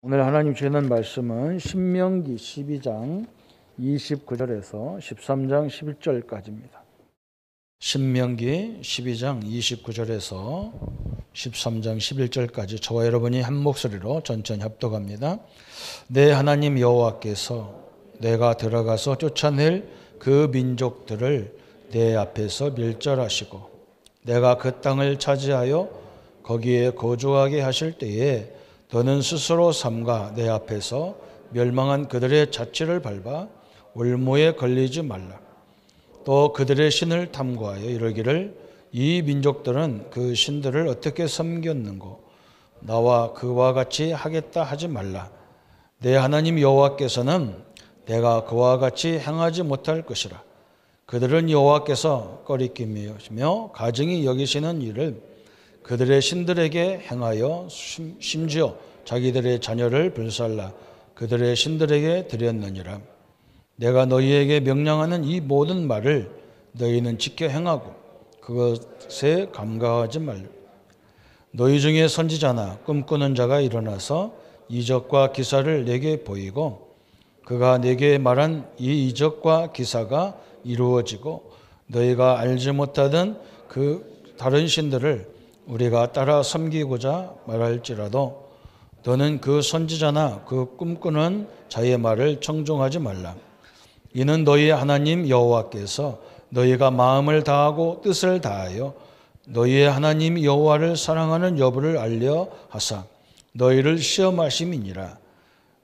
오늘 하나님 주시는 말씀은 신명기 12장 29절에서 13장 11절까지입니다. 신명기 12장 29절에서 13장 11절까지 저와 여러분이 한 목소리로 천천히 합독합니다. 내 하나님 여호와께서 내가 들어가서 쫓아낼 그 민족들을 내 앞에서 멸절하시고 내가 그 땅을 차지하여 거기에 거주하게 하실 때에 너는 스스로 삼가 내 앞에서 멸망한 그들의 자취를 밟아 올무에 걸리지 말라. 또 그들의 신을 탐구하여 이르기를 이 민족들은 그 신들을 어떻게 섬겼는고 나와 그와 같이 하겠다 하지 말라. 내 하나님 여호와께서는 내가 그와 같이 행하지 못할 것이라. 그들은 여호와께서 꺼리끼며 가증히 여기시는 일을 그들의 신들에게 행하여 심지어 자기들의 자녀를 불살라 그들의 신들에게 드렸느니라. 내가 너희에게 명령하는 이 모든 말을 너희는 지켜 행하고 그것에 감가하지 말라. 너희 중에 선지자나 꿈꾸는 자가 일어나서 이적과 기사를 내게 보이고 그가 내게 말한 이 이적과 기사가 이루어지고 너희가 알지 못하던 그 다른 신들을 우리가 따라 섬기고자 말할지라도 너는 그 선지자나 그 꿈꾸는 자의 말을 청종하지 말라. 이는 너희의 하나님 여호와께서 너희가 마음을 다하고 뜻을 다하여 너희의 하나님 여호와를 사랑하는 여부를 알려 하사 너희를 시험하심이니라.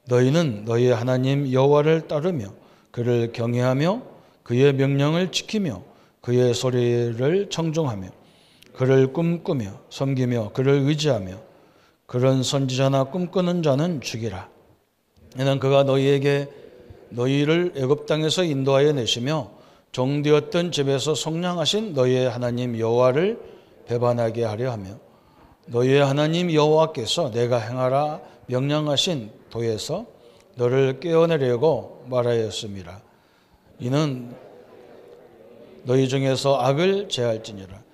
너희는 너희의 하나님 여호와를 따르며 그를 경외하며 그의 명령을 지키며 그의 소리를 청종하며 그를 꿈꾸며 섬기며 그를 의지하며 그런 선지자나 꿈꾸는 자는 죽이라. 이는 그가 너희를 애굽 땅에서 인도하여 내시며 종되었던 집에서 속량하신 너희의 하나님 여호와를 배반하게 하려 하며 너희의 하나님 여호와께서 내가 행하라 명령하신 도에서 너를 깨어내려고 말하였음이라. 이는 너희 중에서 악을 제할지니라.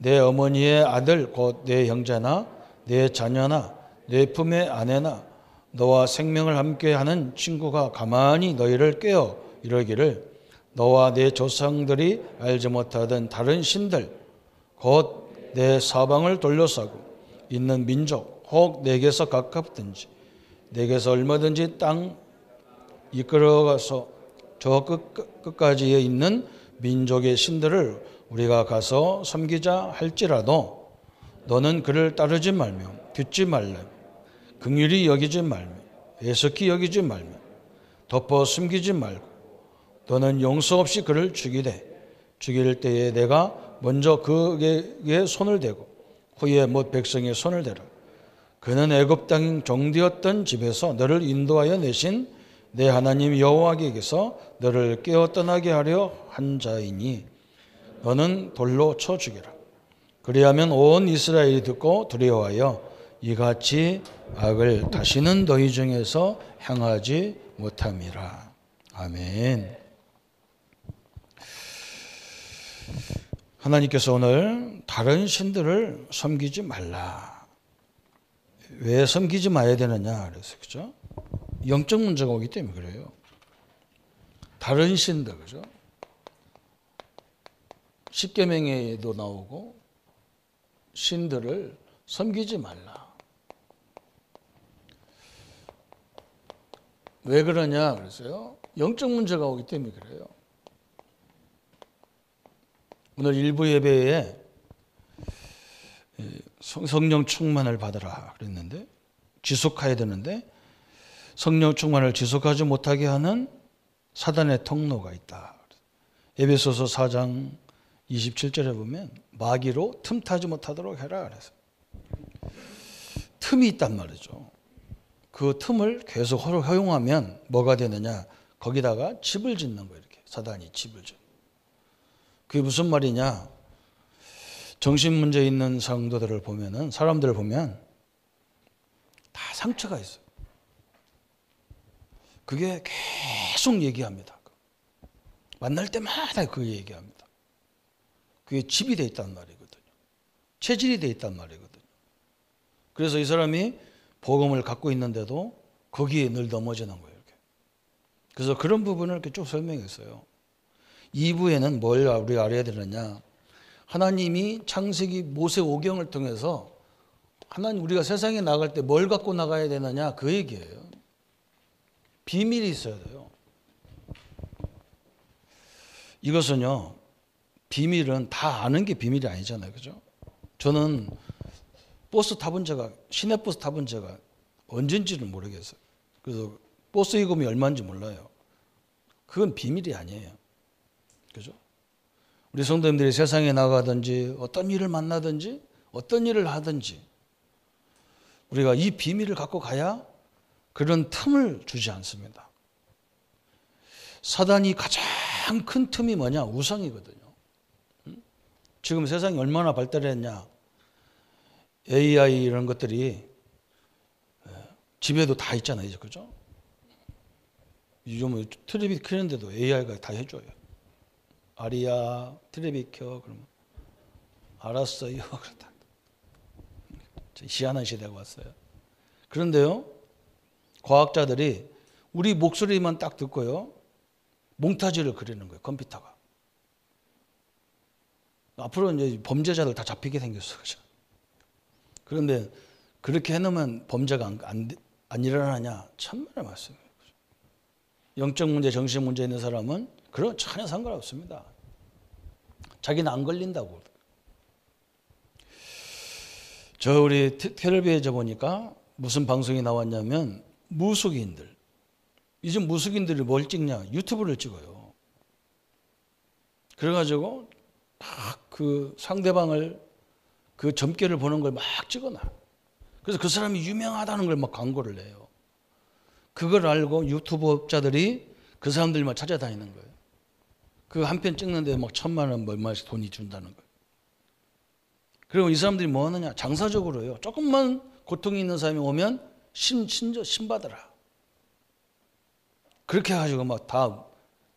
내 어머니의 아들 곧 내 형제나 내 자녀나 내 품의 아내나 너와 생명을 함께하는 친구가 가만히 너희를 깨어 이러기를 너와 내 조상들이 알지 못하던 다른 신들 곧 내 사방을 둘러싸고 있는 민족 혹 내게서 가깝든지 내게서 얼마든지 땅 이끌어가서 저 끝까지에 있는 민족의 신들을 우리가 가서 섬기자 할지라도 너는 그를 따르지 말며 듣지 말라. 긍휼히 여기지 말며 애석히 여기지 말며 덮어 숨기지 말고 너는 용서 없이 그를 죽일 때에 내가 먼저 그에게 손을 대고 후에 못 백성의 손을 대라. 그는 애굽 땅 종되었던 집에서 너를 인도하여 내신 내 하나님 여호와께서 너를 깨어 떠나게 하려 한 자이니 너는 돌로 쳐 죽이라. 그리하면 온 이스라엘이 듣고 두려워하여 이같이 악을 다시는 너희 중에서 행하지 못함이라. 아멘. 하나님께서 오늘 다른 신들을 섬기지 말라. 왜 섬기지 마야 되느냐 그래서 그죠? 영적 문제가 오기 때문에 그래요. 다른 신들 그죠? 십계명에도 나오고 신들을 섬기지 말라. 왜 그러냐 그래서요. 영적 문제가 오기 때문에 그래요. 오늘 일부 예배에 성령 충만을 받으라 그랬는데 지속해야 되는데 성령 충만을 지속하지 못하게 하는 사단의 통로가 있다. 에베소서 4장 27절에 보면 마귀로 틈타지 못하도록 해라 그래서 틈이 있단 말이죠. 그 틈을 계속 허용하면 뭐가 되느냐? 거기다가 집을 짓는 거예요. 이렇게 사단이 집을 짓는. 그게 무슨 말이냐? 정신 문제 있는 성도들을 보면은 사람들을 보면 다 상처가 있어요. 그게 계속 얘기합니다. 만날 때마다 그 얘기합니다. 그게 집이 돼 있단 말이거든요. 체질이 돼 있단 말이거든요. 그래서 이 사람이 복음을 갖고 있는데도 거기에 늘 넘어지는 거예요. 이렇게. 그래서 그런 부분을 이렇게 쭉 설명했어요. 2부에는 뭘 우리가 알아야 되느냐. 하나님이 창세기 모세 오경을 통해서 하나님 우리가 세상에 나갈 때 뭘 갖고 나가야 되느냐 그 얘기예요. 비밀이 있어야 돼요. 이것은요. 비밀은 다 아는 게 비밀이 아니잖아요. 그죠? 저는 버스 타본 제가 시내버스 타본 제가 언젠지를 모르겠어요. 그래서 버스 요금이 얼마인지 몰라요. 그건 비밀이 아니에요. 그죠? 우리 성도님들이 세상에 나가든지 어떤 일을 만나든지 어떤 일을 하든지 우리가 이 비밀을 갖고 가야 그런 틈을 주지 않습니다. 사단이 가장 큰 틈이 뭐냐? 우상이거든요. 지금 세상이 얼마나 발달했냐? AI 이런 것들이 집에도 다 있잖아요. 이제 그죠? 요즘 텔레비 켜는데도 AI가 다 해줘요. 아리야 텔레비 켜 그러면 알았어요. 그렇다. 희한한 시대가 왔어요. 그런데요, 과학자들이 우리 목소리만 딱 듣고요, 몽타주를 그리는 거예요. 컴퓨터가. 앞으로 이제 범죄자들 다 잡히게 생겼어. 그죠? 그런데 그렇게 해놓으면 범죄가 안 일어나냐? 천만의 말씀이에요. 영적 문제, 정신 문제 있는 사람은 그런 전혀 상관없습니다. 자기는 안 걸린다고. 저 우리 텔레비에 보니까 무슨 방송이 나왔냐면 무속인들. 요즘 무속인들이 뭘 찍냐? 유튜브를 찍어요. 그래가지고 막 그 상대방을 그 점괘를 보는 걸 막 찍어놔. 그래서 그 사람이 유명하다는 걸 막 광고를 해요. 그걸 알고 유튜버업자들이 그 사람들만 찾아다니는 거예요. 그 한 편 찍는데 막 1,000만 원 얼마씩 돈이 준다는 거예요. 그리고 이 사람들이 뭐 하느냐? 장사적으로요. 조금만 고통이 있는 사람이 오면 신 받아라. 그렇게 해가지고 막 다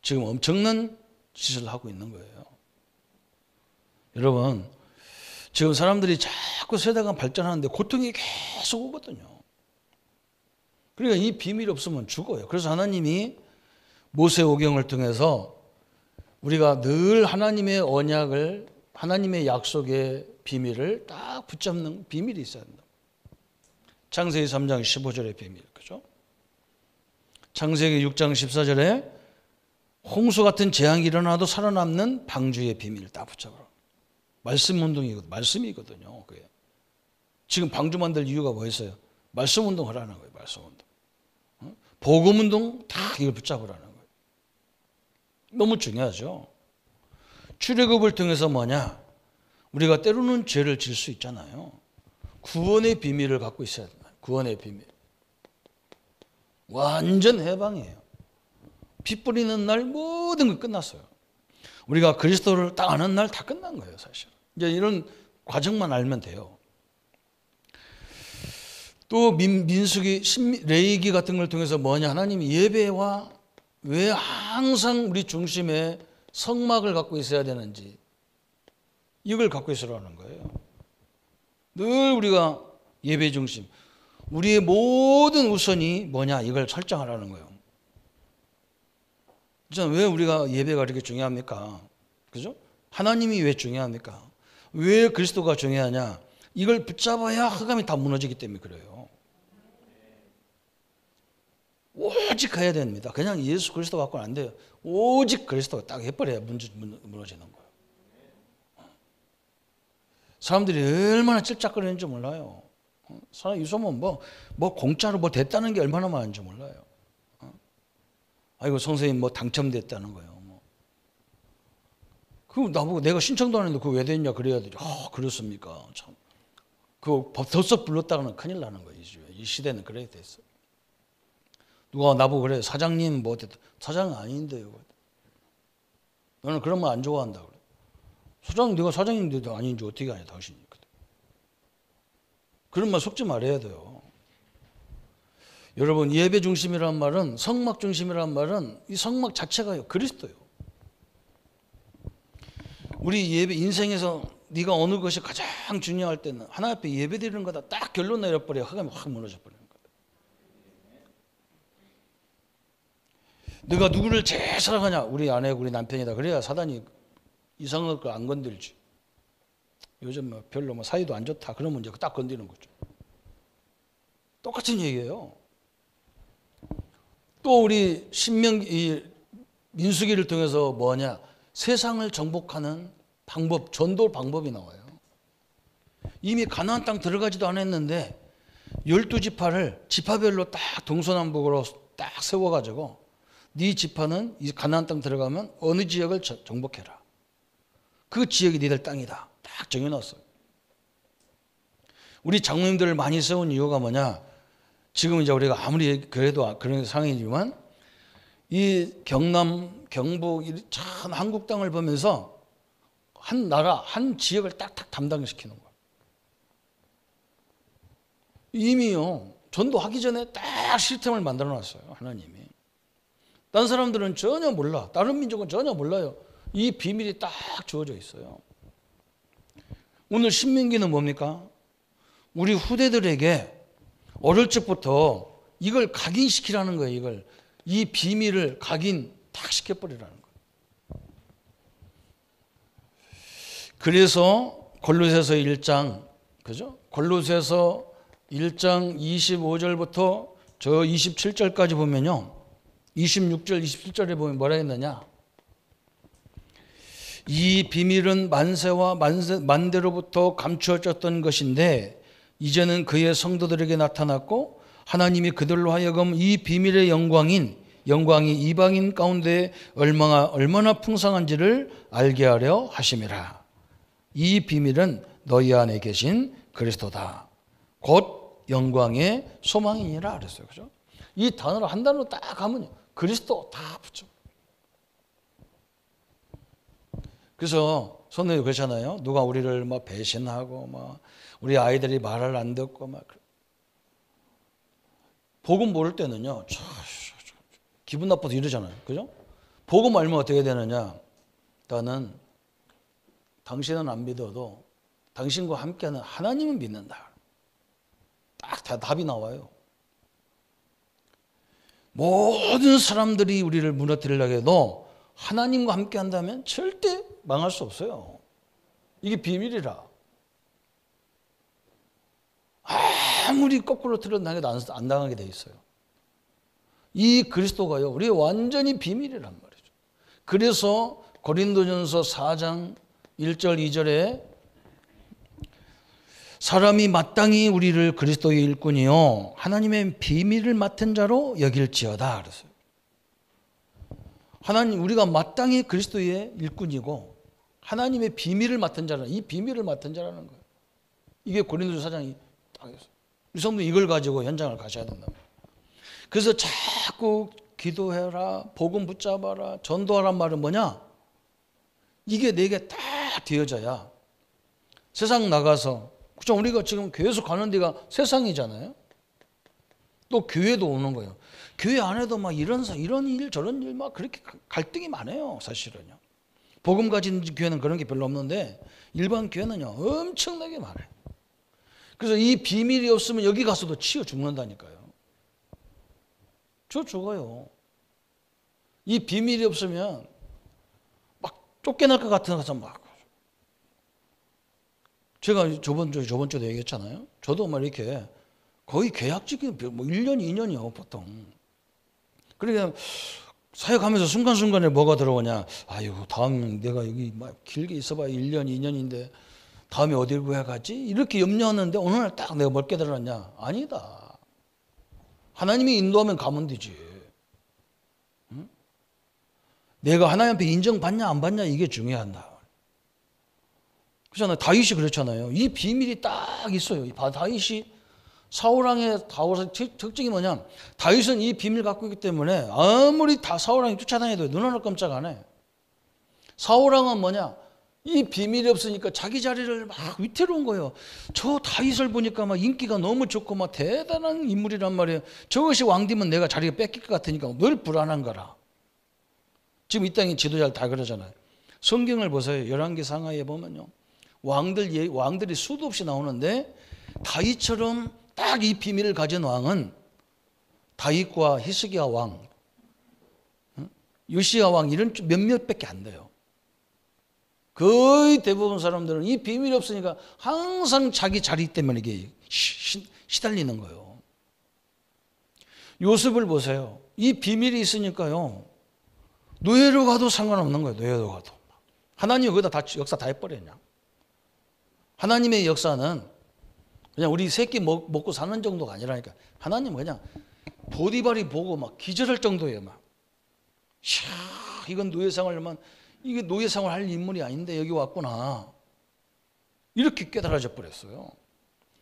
지금 엄청난 짓을 하고 있는 거예요. 여러분, 지금 사람들이 자꾸 세대가 발전하는데 고통이 계속 오거든요. 그러니까 이 비밀이 없으면 죽어요. 그래서 하나님이 모세 오경을 통해서 우리가 늘 하나님의 언약을, 하나님의 약속의 비밀을 딱 붙잡는 비밀이 있어야 된다. 창세기 3장 15절의 비밀, 그죠? 창세기 6장 14절에 홍수 같은 재앙이 일어나도 살아남는 방주의 비밀 딱 붙잡아라. 말씀 운동이거든요. 말씀이거든요. 그게. 지금 방주 만들 이유가 뭐였어요? 말씀 운동 하라는 거예요. 말씀 운동. 복음 운동 다 이걸 붙잡으라는 거예요. 너무 중요하죠. 출애굽을 통해서 뭐냐? 우리가 때로는 죄를 질 수 있잖아요. 구원의 비밀을 갖고 있어야 된다. 구원의 비밀. 완전 해방이에요. 피 뿌리는 날 모든 거 끝났어요. 우리가 그리스도를 딱 아는 날 다 끝난 거예요, 사실. 이제 이런 과정만 알면 돼요. 또 민수기, 레위기 같은 걸 통해서 뭐냐? 하나님이 예배와 왜 항상 우리 중심에 성막을 갖고 있어야 되는지 이걸 갖고 있으라는 거예요. 늘 우리가 예배 중심, 우리의 모든 우선이 뭐냐? 이걸 설정하라는 거예요. 왜 우리가 예배가 이렇게 중요합니까? 그죠? 하나님이 왜 중요합니까? 왜 그리스도가 중요하냐? 이걸 붙잡아야 흑암이 다 무너지기 때문에 그래요. 오직 해야 됩니다. 그냥 예수 그리스도 갖고는 안 돼요. 오직 그리스도가 딱 해버려야 무너지는 거예요. 사람들이 얼마나 찔짝거리는지 몰라요. 사람 요즘은 뭐 공짜로 뭐 됐다는 게 얼마나 많은지 몰라요. 아이고 선생님 뭐 당첨됐다는 거예요. 그럼 나보고 내가 신청도 안 했는데 그거 왜 됐냐 그래야 되죠. 그렇습니까? 참. 그거 덥석 불렀다가는 큰일 나는 거예요. 이 시대는 그래야 됐어. 누가 나보고 그래 사장님 뭐 됐다. 사장은 아닌데요. 너는 그런 말 안 좋아한다 그래. 사장님 네가 사장님도 아닌지 어떻게 아냐 당신이. 그런 말 속지 말아야 돼요. 여러분 예배 중심이란 말은 성막 중심이란 말은 이 성막 자체가요 그리스도예요. 우리 예배 인생에서 네가 어느 것이 가장 중요할 때는 하나님 앞에 예배 드리는 거다 딱 결론 내려버려 흑암이 확 무너져 버리는 거예요. 네가 누구를 제일 사랑하냐? 우리 아내, 우리 남편이다. 그래야 사단이 이상한 걸 안 건들지. 요즘 뭐 별로 뭐 사이도 안 좋다. 그러면 이제 딱 건드리는 거죠. 똑같은 얘기예요. 또 우리 신명기 민수기를 통해서 뭐냐? 세상을 정복하는 방법, 전도 방법이 나와요. 이미 가나안 땅 들어가지도 않았는데 12지파를 지파별로 딱 동서남북으로 딱 세워가지고 네 지파는 이 가나안 땅 들어가면 어느 지역을 정복해라. 그 지역이 니들 땅이다. 딱 정해놨어요. 우리 장로님들을 많이 세운 이유가 뭐냐? 지금 이제 우리가 아무리 그래도 그런 상황이지만 이 경남, 경북, 참 한국 땅을 보면서 한 나라, 한 지역을 딱딱 담당시키는 거예요. 이미요, 전도하기 전에 딱 시스템을 만들어 놨어요, 하나님이. 다른 사람들은 전혀 몰라. 다른 민족은 전혀 몰라요. 이 비밀이 딱 주어져 있어요. 오늘 신명기는 뭡니까? 우리 후대들에게 어릴 적부터 이걸 각인시키라는 거예요. 이걸. 이 비밀을 각인 딱 시켜버리라는 거예요. 그래서 골로새서 1장, 그죠? 골로새서 1장 25절부터 저 27절까지 보면요. 26절, 27절에 보면 뭐라 했느냐? 이 비밀은 만세와 만대로부터 감추어졌던 것인데 이제는 그의 성도들에게 나타났고 하나님이 그들로 하여금 이 비밀의 영광이 이방인 가운데 얼마나 풍성한지를 알게 하려 하심이라. 이 비밀은 너희 안에 계신 그리스도다. 곧 영광의 소망이니라 그랬어요. 그죠? 이 단어를 한 단어로 딱 하면 그리스도 다 붙여. 그래서 선생님이 그러잖아요. 누가 우리를 막 배신하고 막 우리 아이들이 말을 안 듣고 막 복음 모를 때는요. 기분 나빠서 이러잖아요. 그죠? 복음 알면 어떻게 되느냐? 나는 당신은 안 믿어도 당신과 함께하는 하나님은 믿는다. 딱 답이 나와요. 모든 사람들이 우리를 무너뜨리려고 해도 하나님과 함께 한다면 절대 망할 수 없어요. 이게 비밀이라. 아무리 거꾸로 틀어나가도 안 당하게 돼 있어요. 이 그리스도가요, 우리 완전히 비밀이란 말이죠. 그래서 고린도전서 4장 1절 2절에 사람이 마땅히 우리를 그리스도의 일꾼이요 하나님의 비밀을 맡은 자로 여길지어다 그랬어요. 하나님, 우리가 마땅히 그리스도의 일꾼이고 하나님의 비밀을 맡은 자라는, 이 비밀을 맡은 자라는 거예요. 이게 고린도전서 4장이 딱 있어요. 우리 성도 이걸 가지고 현장을 가셔야 된다. 그래서 자꾸 기도해라, 복음 붙잡아라, 전도하란 말은 뭐냐? 이게 내게 딱 되어져야 세상 나가서, 그죠? 우리가 지금 교회에서 가는 데가 세상이잖아요. 또 교회도 오는 거예요. 교회 안에도 막 이런 일 저런 일 막 그렇게 갈등이 많아요. 사실은요. 복음 가진 교회는 그런 게 별로 없는데 일반 교회는요 엄청나게 많아요. 그래서 이 비밀이 없으면 여기 가서도 치여 죽는다니까요. 저 죽어요. 이 비밀이 없으면 막 쫓겨날 것 같아서 막. 제가 저번 주에도 얘기했잖아요. 저도 막 이렇게 거의 계약직이 뭐 1년, 2년이요, 보통. 그러니까 사역하면서 순간순간에 뭐가 들어오냐. 아이고, 다음 내가 여기 막 길게 있어봐야 1년, 2년인데 다음에 어디를 구해가지? 이렇게 염려하는데 어느 날 딱 내가 뭘 깨달았냐. 아니다. 하나님이 인도하면 가면 되지. 응? 내가 하나님 앞에 인정받냐 안 받냐 이게 중요하다. 그렇잖아요. 다윗이 그렇잖아요. 이 비밀이 딱 있어요. 다윗이 사울왕의 특징이 뭐냐? 다윗은 이 비밀을 갖고 있기 때문에 아무리 다 사울왕이 쫓아다녀도 눈 하나 깜짝 안 해. 사울왕은 뭐냐? 이 비밀이 없으니까 자기 자리를 막 위태로운 거예요. 저 다윗을 보니까 막 인기가 너무 좋고 막 대단한 인물이란 말이에요. 저것이 왕되면 내가 자리가 뺏길 것 같으니까 늘 불안한 거라. 지금 이 땅에 지도자들 다 그러잖아요. 성경을 보세요. 열왕기 상하에 보면요. 왕들이 수도 없이 나오는데 다윗처럼 딱 이 비밀을 가진 왕은 다윗과 히스기야 왕, 요시야 왕 이런 몇몇밖에 안 돼요. 거의 대부분 사람들은 이 비밀이 없으니까 항상 자기 자리 때문에 이게 시달리는 거예요. 요셉을 보세요. 이 비밀이 있으니까요. 노예로 가도 상관없는 거예요. 노예로 가도. 하나님이 거기다 다 역사 다 해버렸냐. 하나님의 역사는 그냥 우리 새끼 먹고 사는 정도가 아니라니까. 하나님은 그냥 보디발이 보고 막 기절할 정도예요. 막. 이건 노예생활만, 이게 노예생활 할 인물이 아닌데 여기 왔구나. 이렇게 깨달아져 버렸어요.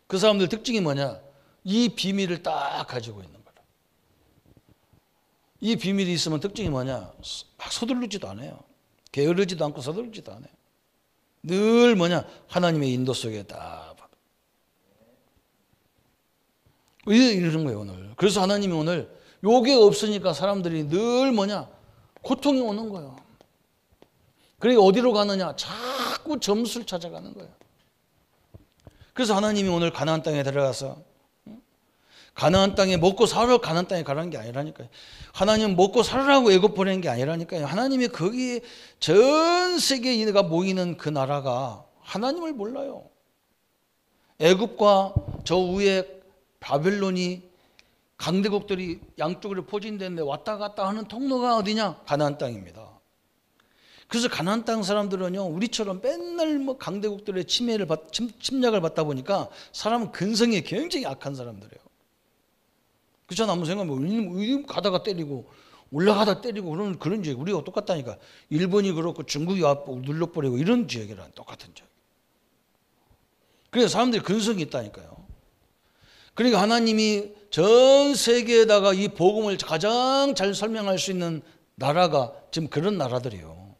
그 사람들 특징이 뭐냐? 이 비밀을 딱 가지고 있는 거라. 이 비밀이 있으면 특징이 뭐냐? 막 서두르지도 않아요. 게으르지도 않고 서두르지도 않아요. 늘 뭐냐? 하나님의 인도 속에 딱 이러는 거예요 오늘. 그래서 하나님이 오늘 요게 없으니까 사람들이 늘 뭐냐? 고통이 오는 거예요. 그러니까 어디로 가느냐? 자꾸 점수를 찾아가는 거예요. 그래서 하나님이 오늘 가나안 땅에 들어가서 가나안 땅에 먹고 살아 가나안 땅에 가라는 게 아니라니까요. 하나님은 먹고 살으라고 애굽 보내는 게 아니라니까요. 하나님이 거기 전 세계가 모이는 그 나라가 하나님을 몰라요. 애굽과 저 위에 바벨론이 강대국들이 양쪽으로 포진되는데 왔다 갔다 하는 통로가 어디냐? 가나안 땅입니다. 그래서 가나안 땅 사람들은요, 우리처럼 맨날 뭐 강대국들의 침략을 받다 보니까 사람은 근성이 굉장히 악한 사람들이에요. 그렇잖아. 아무 생각하면 가다가 때리고 올라가다 때리고 그런 지역 우리가 똑같다니까. 일본이 그렇고 중국이 와서 눌러버리고 이런 지역이랑 똑같은 지역. 그래서 사람들이 근성이 있다니까요. 그러니까 하나님이 전 세계에다가 이 복음을 가장 잘 설명할 수 있는 나라가 지금 그런 나라들이에요.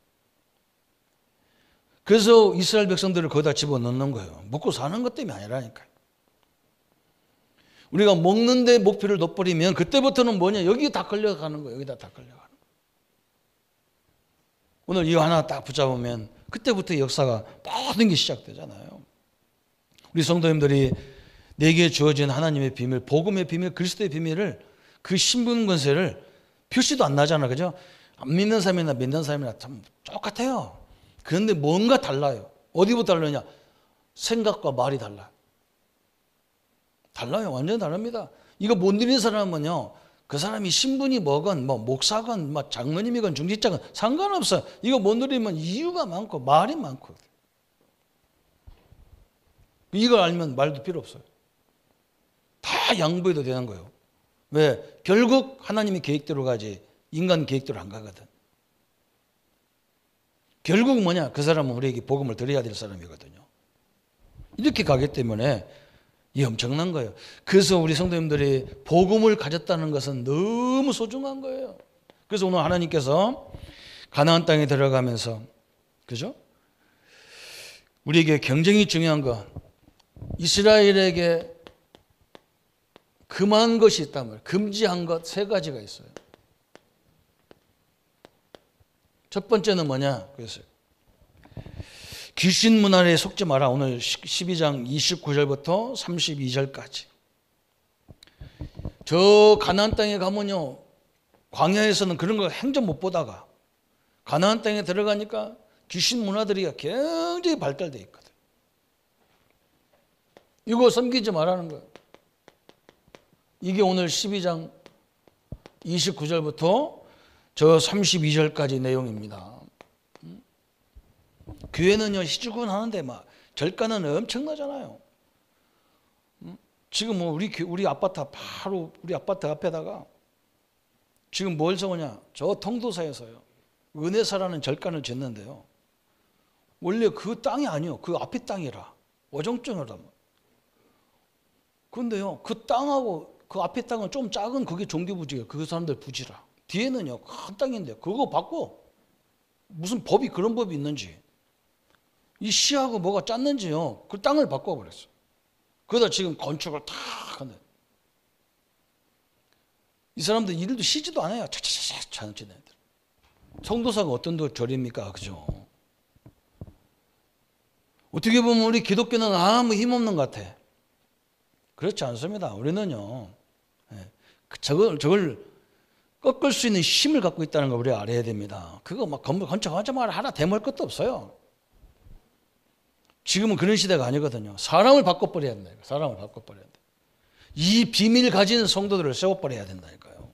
그래서 이스라엘 백성들을 거기다 집어넣는 거예요. 먹고 사는 것 때문이 아니라니까요. 우리가 먹는 데 목표를 둬버리면 그때부터는 뭐냐? 여기 다 끌려가는 거예요. 여기다 다 끌려가는 거예요. 오늘 이거 하나 딱 붙잡으면 그때부터 역사가 모든 게 시작되잖아요. 우리 성도님들이 내게 주어진 하나님의 비밀, 복음의 비밀, 그리스도의 비밀을 그 신분 권세를 표시도 안 나잖아. 그죠? 안 믿는 사람이나 믿는 사람이나 참 똑같아요. 그런데 뭔가 달라요. 어디부터 다르냐? 생각과 말이 달라요. 달라요. 완전히 다릅니다. 이거 못 이기는 사람은요, 그 사람이 신분이 뭐건, 뭐 목사건, 뭐 장로님이건 중직자건 상관없어요. 이거 못 누리면 이유가 많고 말이 많고. 이걸 알면 말도 필요 없어요. 다 양보해도 되는 거예요. 왜? 결국 하나님의 계획대로 가지 인간 계획대로 안 가거든. 결국 뭐냐? 그 사람은 우리에게 복음을 드려야 될 사람이거든요. 이렇게 가기 때문에 이 엄청난 거예요. 그래서 우리 성도님들이 복음을 가졌다는 것은 너무 소중한 거예요. 그래서 오늘 하나님께서 가나안 땅에 들어가면서, 그죠? 우리에게 굉장히 중요한 건 이스라엘에게 금한 것이 있다면 금지한 것 세 가지가 있어요. 첫 번째는 뭐냐? 그랬어요. 귀신 문화에 속지 마라. 오늘 12장 29절부터 32절까지. 저 가나안 땅에 가면요, 광야에서는 그런 거 행전 못 보다가 가나안 땅에 들어가니까 귀신 문화들이 굉장히 발달되어 있거든. 이거 섬기지 말라는 거예요. 이게 오늘 12장 29절부터 저 32절까지 내용입니다. 교회는요, 시주군 하는데 막 절가는 엄청나잖아요. 지금 뭐 우리 아파트 바로 우리 아파트 앞에다가 지금 뭘 적으냐? 저 통도사에서요, 은혜사라는 절간을 짓는데요. 원래 그 땅이 아니요, 그 앞에 땅이라 어정쩡하다. 그런데요, 그 땅하고 그 앞에 땅은 좀 작은 그게 종교부지예요. 그 사람들 부지라. 뒤에는요, 큰 땅인데 그거 받고 무슨 법이 그런 법이 있는지, 이 시하고 뭐가 짰는지요, 그 땅을 바꿔버렸어. 그러다 지금 건축을 탁 하네. 이 사람들 일도 쉬지도 않아요. 차차차차 하는 애들. 성도사가 어떤 절입니까? 그죠? 어떻게 보면 우리 기독교는 아무 힘없는 것 같아. 그렇지 않습니다. 우리는요, 저걸 꺾을 수 있는 힘을 갖고 있다는 걸 우리가 알아야 됩니다. 그거 막 건축하자마자 하나 대물 것도 없어요. 지금은 그런 시대가 아니거든요. 사람을 바꿔버려야 된다. 사람을 바꿔버려야 돼. 이 비밀 가진 성도들을 세워버려야 된다니까요.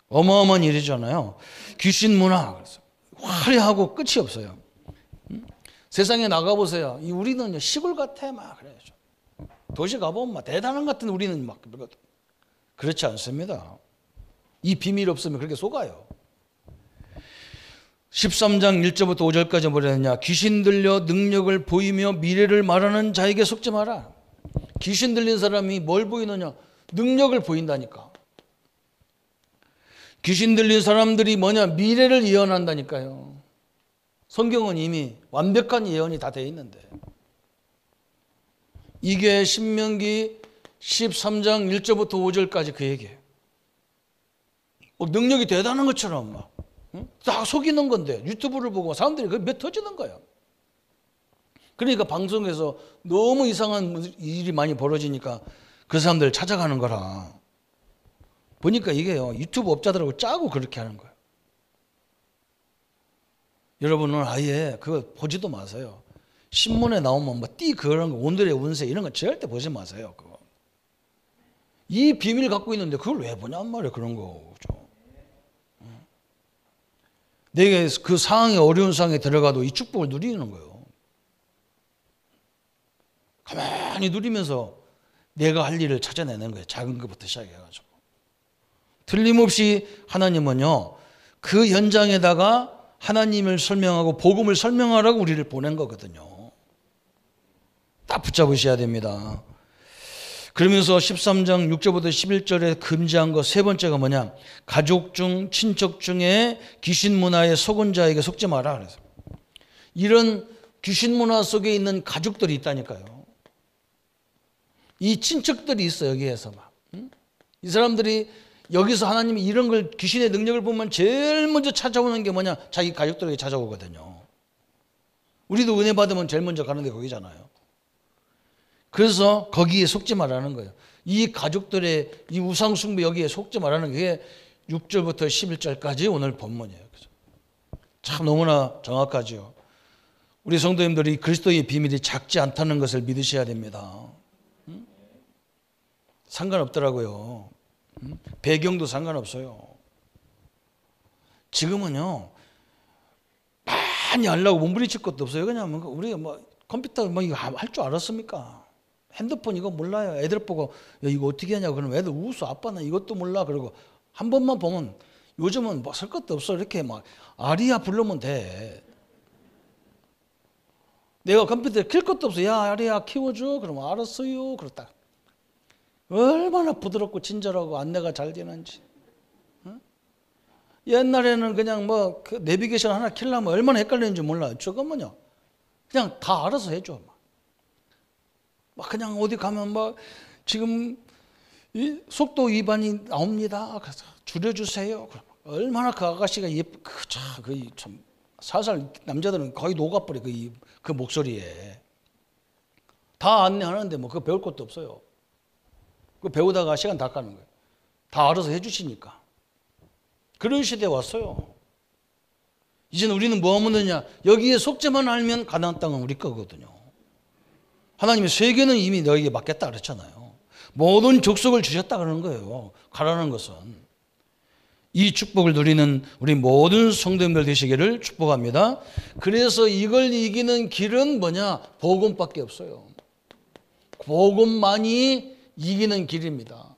어마어마한 일이잖아요. 귀신 문화. 그래서 화려하고 끝이 없어요. 세상에 나가보세요. 우리는 시골 같아. 막 그래요. 도시 가보면 막 대단한 것 같은 우리는 막 그렇지 않습니다. 이 비밀 없으면 그렇게 속아요. 13장 1절부터 5절까지 뭐라 했냐. 귀신 들려 능력을 보이며 미래를 말하는 자에게 속지 마라. 귀신 들린 사람이 뭘 보이느냐. 능력을 보인다니까. 귀신 들린 사람들이 뭐냐. 미래를 예언한다니까요. 성경은 이미 완벽한 예언이 다 되어 있는데. 이게 신명기 13장 1절부터 5절까지 그 얘기예요. 능력이 대단한 것처럼 막 다 속이는 건데 유튜브를 보고 사람들이 그게 몇 터지는 거예요. 그러니까 방송에서 너무 이상한 일이 많이 벌어지니까 그 사람들을 찾아가는 거라. 보니까 이게요. 유튜브 업자들하고 짜고 그렇게 하는 거예요. 여러분은 아예 그거 보지도 마세요. 신문에 나오면 뭐 그런 거, 오늘의 운세 이런 거 절대 보지 마세요. 그거. 이 비밀 갖고 있는데 그걸 왜 보냔 말이에요. 그런 거. 그렇죠? 내가 그 상황에 어려운 상황에 들어가도 이 축복을 누리는 거예요. 가만히 누리면서 내가 할 일을 찾아내는 거예요. 작은 것부터 시작해가지고. 틀림없이 하나님은요. 그 현장에다가 하나님을 설명하고 복음을 설명하라고 우리를 보낸 거거든요. 딱 붙잡으셔야 됩니다. 그러면서 13장 6절부터 11절에 금지한 거 세 번째가 뭐냐. 가족 중 친척 중에 귀신 문화에 속은 자에게 속지 마라. 그래서 이런 귀신 문화 속에 있는 가족들이 있다니까요. 이 친척들이 있어요. 여기에서 막. 이 사람들이 여기서 하나님이 이런 걸 귀신의 능력을 보면 제일 먼저 찾아오는 게 뭐냐. 자기 가족들에게 찾아오거든요. 우리도 은혜 받으면 제일 먼저 가는 데 거기잖아요. 그래서 거기에 속지 말라는 거예요. 이 가족들의 이 우상숭배 여기에 속지 말라는 게 6절부터 11절까지 오늘 본문이에요. 참 너무나 정확하죠. 우리 성도님들이 그리스도의 비밀이 작지 않다는 것을 믿으셔야 됩니다. 상관없더라고요. 배경도 상관없어요. 지금은요 많이 하려고 몸부림칠 것도 없어요. 그냥 우리가 뭐 컴퓨터 뭐 이거 할 줄 알았습니까? 핸드폰 이거 몰라요. 애들 보고 야, 이거 어떻게 하냐고 그러면 애들 웃어. 아빠는 이것도 몰라. 그러고 한 번만 보면 요즘은 뭐 쓸 것도 없어. 이렇게 막 아리아 부르면 돼. 내가 컴퓨터에 킬 것도 없어. 야 아리아 키워줘. 그러면 알았어요. 그렇다. 얼마나 부드럽고 친절하고 안내가 잘 되는지. 옛날에는 그냥 뭐 그 내비게이션 하나 킬려면 얼마나 헷갈리는지 몰라요. 저거는요 그냥 다 알아서 해줘. 막 그냥 어디 가면 막 지금 이 속도 위반이 나옵니다. 그래서 줄여주세요. 얼마나 그 아가씨가 참 살살 남자들은 거의 녹아버려. 그 목소리에 다 안내하는데 뭐 그거 배울 것도 없어요. 그 배우다가 시간 다 가는 거예요. 다 알아서 해주시니까. 그런 시대에 왔어요. 이제는 우리는 뭐 하면 되냐. 여기에 속죄만 알면 가나안 땅은 우리 거거든요. 하나님의 세계는 이미 너에게 맡겼다 그랬잖아요. 모든 족속을 주셨다 그러는 거예요. 가라는 것은. 이 축복을 누리는 우리 모든 성도님들 되시기를 축복합니다. 그래서 이걸 이기는 길은 뭐냐? 복음밖에 없어요. 복음만이 이기는 길입니다.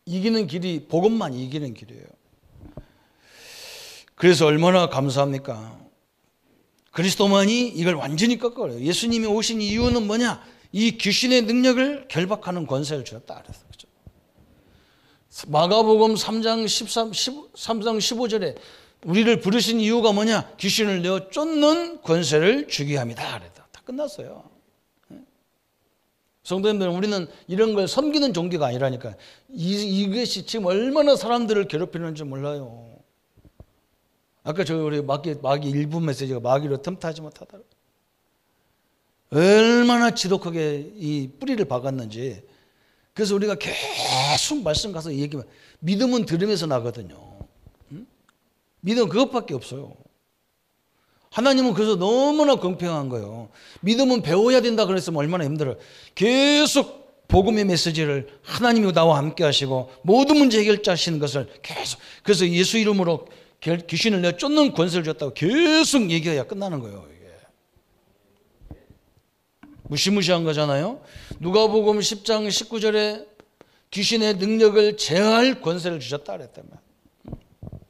이기는 길이 복음만 이기는 길이에요. 그래서 얼마나 감사합니까? 그리스도만이 이걸 완전히 꺾어요. 예수님이 오신 이유는 뭐냐? 이 귀신의 능력을 결박하는 권세를 주었다. 그렇죠? 마가복음 3장 15절에 우리를 부르신 이유가 뭐냐? 귀신을 내어 쫓는 권세를 주게 합니다. 그랬다. 다 끝났어요. 성도님들, 우리는 이런 걸 섬기는 종교가 아니라니까. 이것이 지금 얼마나 사람들을 괴롭히는지 몰라요. 아까 우리 마귀 일부 메시지가 마귀로 틈타지 못하다. 얼마나 지독하게 이 뿌리를 박았는지. 그래서 우리가 계속 말씀 가서 얘기하면 믿음은 들음에서 나거든요. 믿음은 그것밖에 없어요. 하나님은 그래서 너무나 공평한 거예요. 믿음은 배워야 된다 그랬으면 얼마나 힘들어요. 계속 복음의 메시지를 하나님이 나와 함께 하시고 모든 문제 해결자시는 것을 계속, 그래서 예수 이름으로 귀신을 내어 쫓는 권세를 줬다고 계속 얘기해야 끝나는 거예요. 이게 무시무시한 거잖아요. 누가복음 10장 19절에 귀신의 능력을 제어할 권세를 주셨다 그랬다면,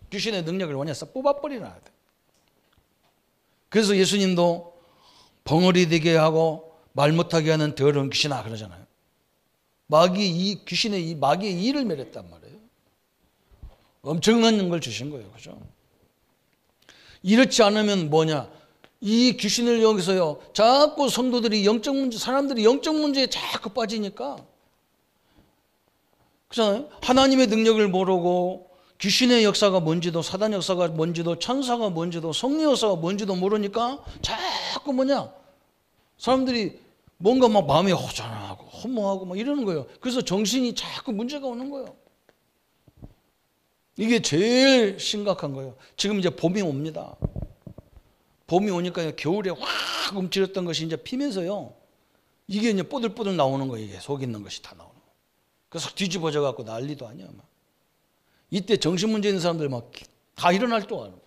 귀신의 능력을 그냥 싹 뽑아버리나 돼. 그래서 예수님도 벙어리 되게 하고 말 못하게 하는 더러운 귀신아 그러잖아요. 귀신의 이 마귀의 이를 멸했단 말이에요. 엄청난 걸 주신 거예요. 그죠? 이렇지 않으면 뭐냐? 이 귀신을 여기서요, 자꾸 성도들이 영적 문제, 사람들이 영적 문제에 자꾸 빠지니까, 그렇잖아요? 하나님의 능력을 모르고 귀신의 역사가 뭔지도, 사단 역사가 뭔지도, 천사가 뭔지도, 성령 역사가 뭔지도 모르니까 자꾸 뭐냐? 사람들이 뭔가 막 마음이 허전하고 허무하고 막 이러는 거예요. 그래서 정신이 자꾸 문제가 오는 거예요. 이게 제일 심각한 거예요. 지금 이제 봄이 옵니다. 봄이 오니까 겨울에 확 움츠렸던 것이 이제 피면서요, 이게 이제 뽀들뽀들 나오는 거예요. 이게 속에 있는 것이 다 나오는 거예요. 그래서 뒤집어져 갖고 난리도 아니야. 막. 이때 정신 문제 있는 사람들 막 다 일어날 또 하는 거예요.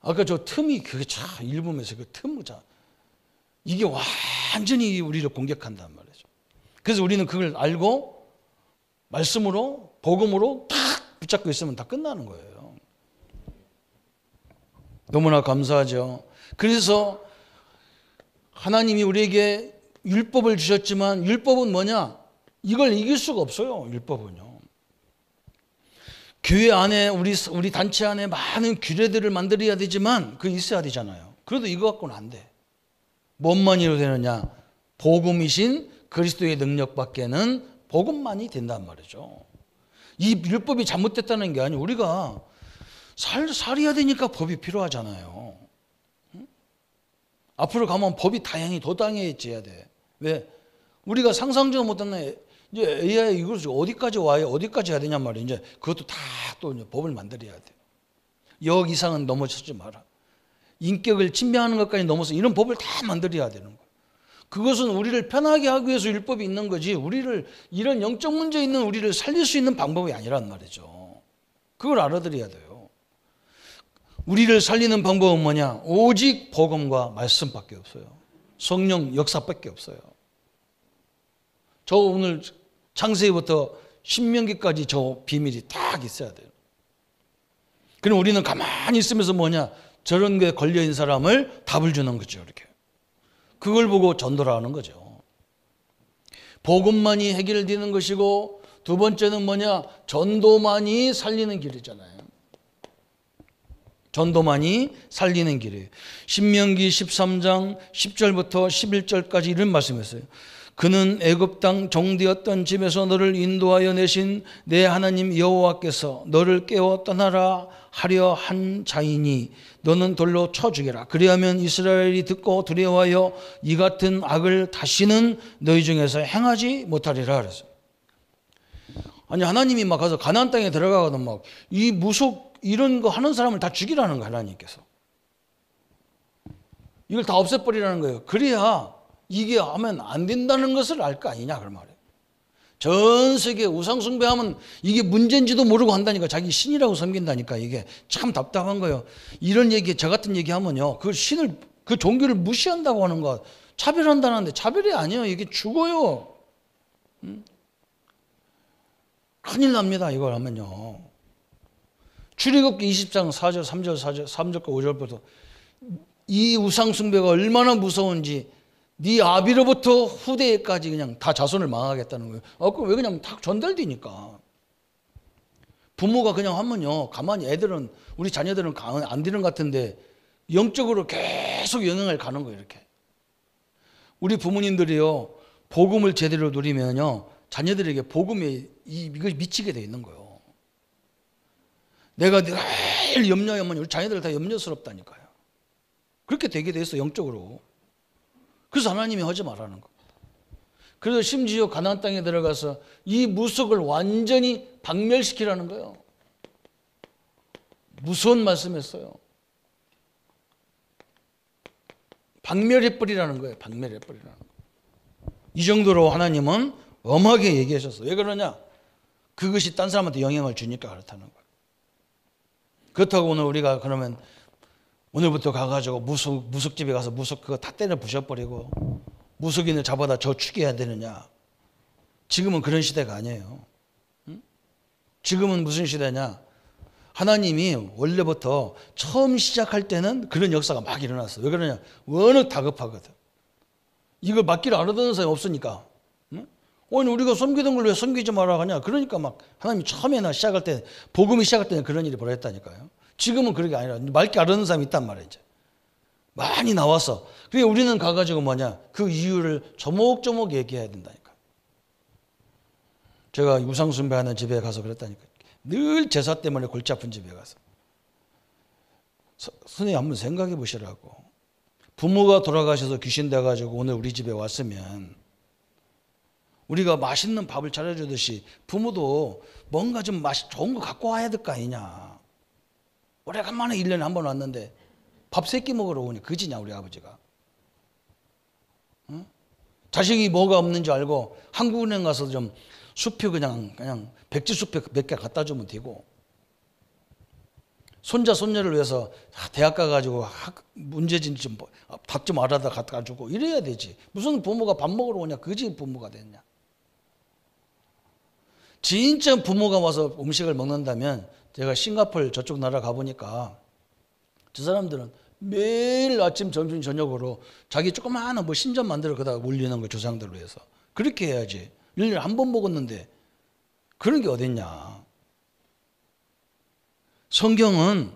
아까 저 틈이 그게 참 일부면서 그 틈, 이게 완전히 우리를 공격한단 말이죠. 그래서 우리는 그걸 알고 말씀으로, 복음으로 탁 붙잡고 있으면 다 끝나는 거예요. 너무나 감사하죠. 그래서 하나님이 우리에게 율법을 주셨지만, 율법은 뭐냐? 이걸 이길 수가 없어요. 율법은요. 교회 안에, 우리 단체 안에 많은 규례들을 만들어야 되지만 그게 있어야 되잖아요. 그래도 이거 갖고는 안 돼. 뭔만이로 되느냐? 복음이신 그리스도의 능력밖에는 복음만이 된단 말이죠. 이 율법이 잘못됐다는 게 아니고 우리가 살아야 되니까 법이 필요하잖아요. 응? 앞으로 가면 법이 다양히 더 다양해져야 돼. 왜? 우리가 상상도 못하는 이제 AI 이걸 어디까지 와야 어디까지 해야 되냔 말이에요. 이제 그것도 다 또 법을 만들어야 돼. 역 이상은 넘어서지 마라. 인격을 침해하는 것까지 넘어서 이런 법을 다 만들어야 되는 거예요. 그것은 우리를 편하게 하기 위해서 율법이 있는 거지, 우리를, 이런 영적 문제 있는 우리를 살릴 수 있는 방법이 아니란 말이죠. 그걸 알아들어야 돼요. 우리를 살리는 방법은 뭐냐? 오직 복음과 말씀밖에 없어요. 성령 역사밖에 없어요. 저 오늘 창세기부터 신명기까지 저 비밀이 딱 있어야 돼요. 그럼 우리는 가만히 있으면서 뭐냐? 저런 게 걸려있는 사람을 답을 주는 거죠. 이렇게. 그걸 보고 전도를 하는 거죠. 복음만이 해결되는 것이고, 두 번째는 뭐냐? 전도만이 살리는 길이잖아요. 전도만이 살리는 길이에요. 신명기 13장 10절부터 11절까지 이런 말씀이었어요. 그는 애굽 땅 종되었던 집에서 너를 인도하여 내신 내 하나님 여호와께서 너를 깨워 떠나라 하려 한 자이니 너는 돌로 쳐 죽여라. 그리하면 이스라엘이 듣고 두려워하여 이 같은 악을 다시는 너희 중에서 행하지 못하리라 그랬어요. 아니, 하나님이 막 가서 가나안 땅에 들어가거든 막 이 무속 이런 거 하는 사람을 다 죽이라는 거예요. 하나님께서 이걸 다 없애버리라는 거예요. 그래야 이게 하면 안 된다는 것을 알 거 아니냐 그 말이에요. 전 세계 우상 숭배하면 이게 문제인지도 모르고 한다니까. 자기 신이라고 섬긴다니까. 이게 참 답답한 거예요. 이런 얘기, 저 같은 얘기 하면요, 그 신을, 그 종교를 무시한다고 하는 거, 차별한다는데 차별이 아니에요. 이게 죽어요. 큰일 납니다. 이걸 하면요. 출애굽기 20장 4절 3절과 5절부터 이 우상 숭배가 얼마나 무서운지, 네 아비로부터 후대까지 그냥 다 자손을 망하겠다는 거예요. 그럼 왜 그냥 다 전달되니까. 부모가 그냥 하면요, 가만히 애들은, 우리 자녀들은 안 되는 것 같은데 영적으로 계속 영향을 가는 거예요. 이렇게. 우리 부모님들이요, 복음을 제대로 누리면요, 자녀들에게 복음에 이걸 미치게 돼 있는 거예요. 내가 늘 염려하면 우리 자녀들 다 염려스럽다니까요. 그렇게 되게 돼 있어, 영적으로. 그래서 하나님이 하지 말라는 거. 그래서 심지어 가나안 땅에 들어가서 이 무속을 완전히 박멸시키라는 거예요. 무서운 말씀했어요. 박멸해버리라는 거예요. 박멸해버리라는 거. 이 정도로 하나님은 엄하게 얘기하셨어요. 왜 그러냐? 그것이 딴 사람한테 영향을 주니까 그렇다는 거예요. 그렇다고 오늘 우리가 그러면 오늘부터 가가지고 무속집에 가서 무속 그거 다 때려 부셔버리고 무속인을 잡아다 저 죽여야 되느냐? 지금은 그런 시대가 아니에요. 지금은 무슨 시대냐? 하나님이 원래부터 처음 시작할 때는 그런 역사가 막 일어났어. 왜 그러냐? 워낙 다급하거든. 이걸 맡기를 안 하던 사람이 없으니까. 아니 우리가 섬기던 걸 왜 섬기지 말라 하냐? 그러니까 막 하나님이 처음에나 시작할 때 복음이 시작할 때는 그런 일이 벌어졌다니까요. 지금은 그런 게 아니라 맡기 안 하는 사람이 있단 말이에요. 이제. 많이 나왔어. 그러니까 우리는 가가지고 뭐냐? 그 이유를 조목조목 얘기해야 된다니까. 제가 우상 숭배하는 집에 가서 그랬다니까. 늘 제사 때문에 골치 아픈 집에 가서. 선생님 한번 생각해 보시라고. 부모가 돌아가셔서 귀신 돼가지고 오늘 우리 집에 왔으면 우리가 맛있는 밥을 차려주듯이 부모도 뭔가 좀 좋은 거 갖고 와야 될 거 아니냐. 오래간만에 1년에 한 번 왔는데 밥 3끼 먹으러 오니 그지냐 우리 아버지가. 응? 자식이 뭐가 없는지 알고 한국은행 가서 좀 수표 그냥 백지 수표 몇 개 갖다 주면 되고 손자 손녀를 위해서 대학 가가지고 문제집 좀 답 좀 알아다 갖다 주고 이래야 되지. 무슨 부모가 밥 먹으러 오냐 그지 부모가 됐냐. 진짜 부모가 와서 음식을 먹는다면 제가 싱가포르 저쪽 나라 가보니까 저 사람들은 매일 아침 점심 저녁으로 자기 조그마한 뭐 신전 만들어 그다 올리는 거 조상들로 해서 그렇게 해야지. 1년에 한 번 먹었는데 그런 게 어딨냐. 성경은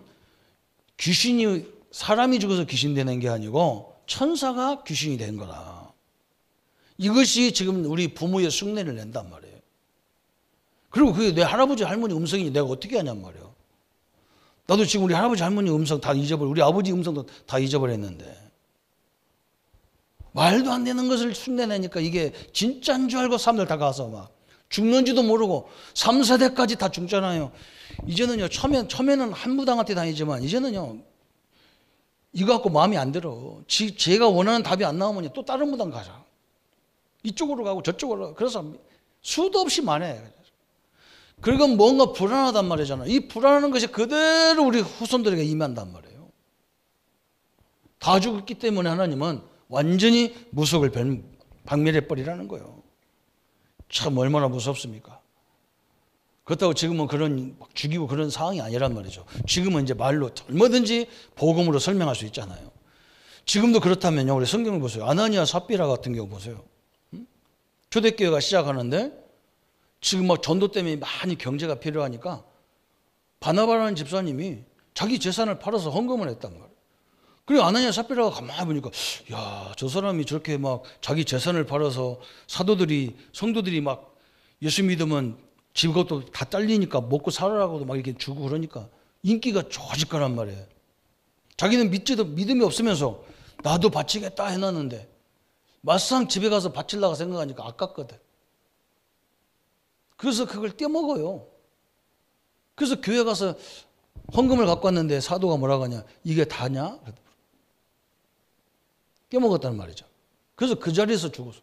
귀신이 사람이 죽어서 귀신 되는 게 아니고 천사가 귀신이 된 거다. 이것이 지금 우리 부모의 흉내를 낸단 말이에요. 그리고 그게 내 할아버지 할머니 음성이 내가 어떻게 하냔 말이에요. 나도 지금 우리 할아버지 할머니 음성 다 우리 아버지 음성도 다 잊어버렸는데 말도 안 되는 것을 흉내내니까 이게 진짜인 줄 알고 사람들 다 가서 막 죽는지도 모르고 3, 4대까지 다 죽잖아요. 이제는요 처음에는 한 무당한테 다니지만 이제는요 이거 갖고 마음이 안 들어. 제가 원하는 답이 안 나오면 또 다른 무당 가자. 이쪽으로 가고 저쪽으로 가고. 그래서 수도 없이 많아요. 그리고 뭔가 불안하단 말이잖아요. 이 불안한 것이 그대로 우리 후손들에게 임한단 말이에요. 다 죽었기 때문에 하나님은 완전히 무속을 박멸해버리라는 거예요. 참 얼마나 무섭습니까? 그렇다고 지금은 그런 막 죽이고 그런 상황이 아니란 말이죠. 지금은 이제 말로 얼마든지 복음으로 설명할 수 있잖아요. 지금도 그렇다면요. 우리 성경을 보세요. 아나니아 삽비라 같은 경우 보세요. 초대교회가 시작하는데 지금 막 전도 때문에 많이 경제가 필요하니까 바나바라는 집사님이 자기 재산을 팔아서 헌금을 했단 말이에요. 그리고 아나니아 삽비라가 가만히 보니까 야, 저 사람이 저렇게 막 자기 재산을 팔아서 성도들이 막 예수 믿으면 집것도 다 딸리니까 먹고 살아라고도 막 이렇게 주고 그러니까 인기가 좋아질 거란 말이에요. 자기는 믿음이 없으면서 나도 바치겠다 해놨는데 막상 집에 가서 바치려고 생각하니까 아깝거든. 그래서 그걸 떼먹어요. 그래서 교회 가서 헌금을 갖고 왔는데 사도가 뭐라고 하냐. 이게 다냐? 떼먹었다는 말이죠. 그래서 그 자리에서 죽었어.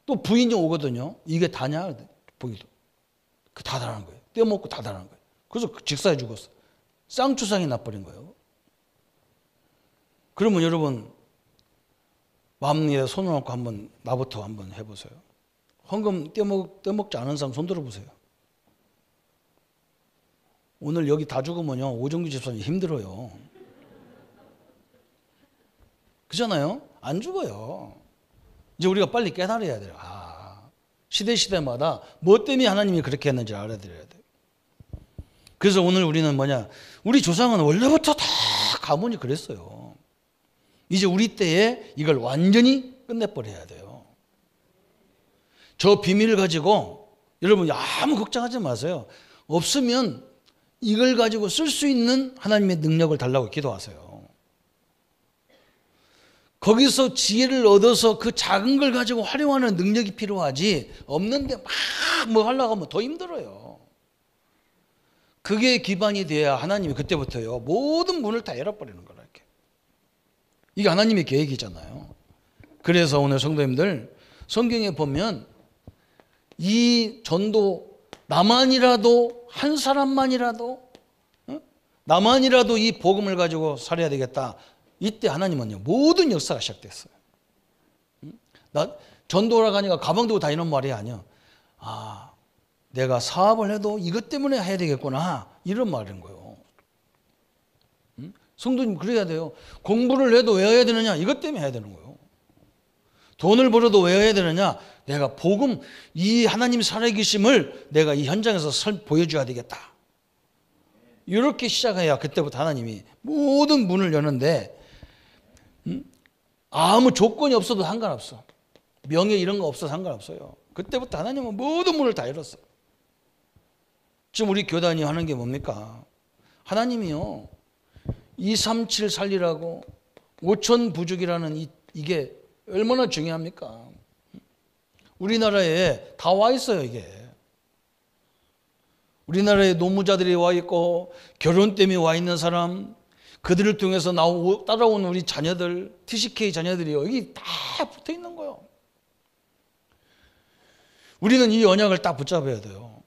또 부인이 오거든요. 이게 다냐? 보기도. 그 다 다라는 거예요. 떼먹고 다 다라는 거예요. 그래서 직사에 죽었어. 쌍추상이 나버린 거예요. 그러면 여러분 마음에 손을 얹고 한번 나부터 한번 해보세요. 헌금 떼먹지 않은 사람 손 들어보세요. 오늘 여기 다 죽으면요 오정규 집사님 힘들어요. 그잖아요? 안 죽어요. 이제 우리가 빨리 깨달아야 돼요. 시대마다 뭐 때문에 하나님이 그렇게 했는지 알아들어야 돼요. 그래서 오늘 우리는 뭐냐? 우리 조상은 원래부터 다 가문이 그랬어요. 이제 우리 때에 이걸 완전히 끝내버려야 돼요. 저 비밀을 가지고 여러분 아무 걱정하지 마세요. 없으면 이걸 가지고 쓸 수 있는 하나님의 능력을 달라고 기도하세요. 거기서 지혜를 얻어서 그 작은 걸 가지고 활용하는 능력이 필요하지, 없는데 막 뭐 하려고 하면 더 힘들어요. 그게 기반이 돼야 하나님이 그때부터요 모든 문을 다 열어버리는 거라. 이렇게. 이게 하나님의 계획이잖아요. 그래서 오늘 성도님들, 성경에 보면 이 전도, 나만이라도, 한 사람만이라도, 나만이라도 이 복음을 가지고 살아야 되겠다. 이때 하나님은요 모든 역사가 시작됐어요. 전도라고 하니까 가방 들고 다니는 말이 아니야. 아, 내가 사업을 해도 이것 때문에 해야 되겠구나, 이런 말인 거예요. 성도님 그래야 돼요. 공부를 해도 왜 해야 되느냐? 이것 때문에 해야 되는 거예요. 돈을 벌어도 왜 해야 되느냐? 내가 복음, 이 하나님 살아계심을 내가 이 현장에서 보여줘야 되겠다. 이렇게 시작해야 그때부터 하나님이 모든 문을 여는데, 아무 조건이 없어도 상관없어. 명예 이런 거 없어도 상관없어요. 그때부터 하나님은 모든 문을 다 열었어요. 지금 우리 교단이 하는 게 뭡니까? 하나님이요 237 살리라고 5천 부족이라는 이게 얼마나 중요합니까? 우리나라에 다 와 있어요. 이게 우리나라에 노무자들이 와 있고, 결혼 때문에 와 있는 사람, 그들을 통해서 따라온 우리 자녀들, TCK 자녀들이 여기 다 붙어 있는 거예요. 우리는 이 언약을 딱 붙잡아야 돼요.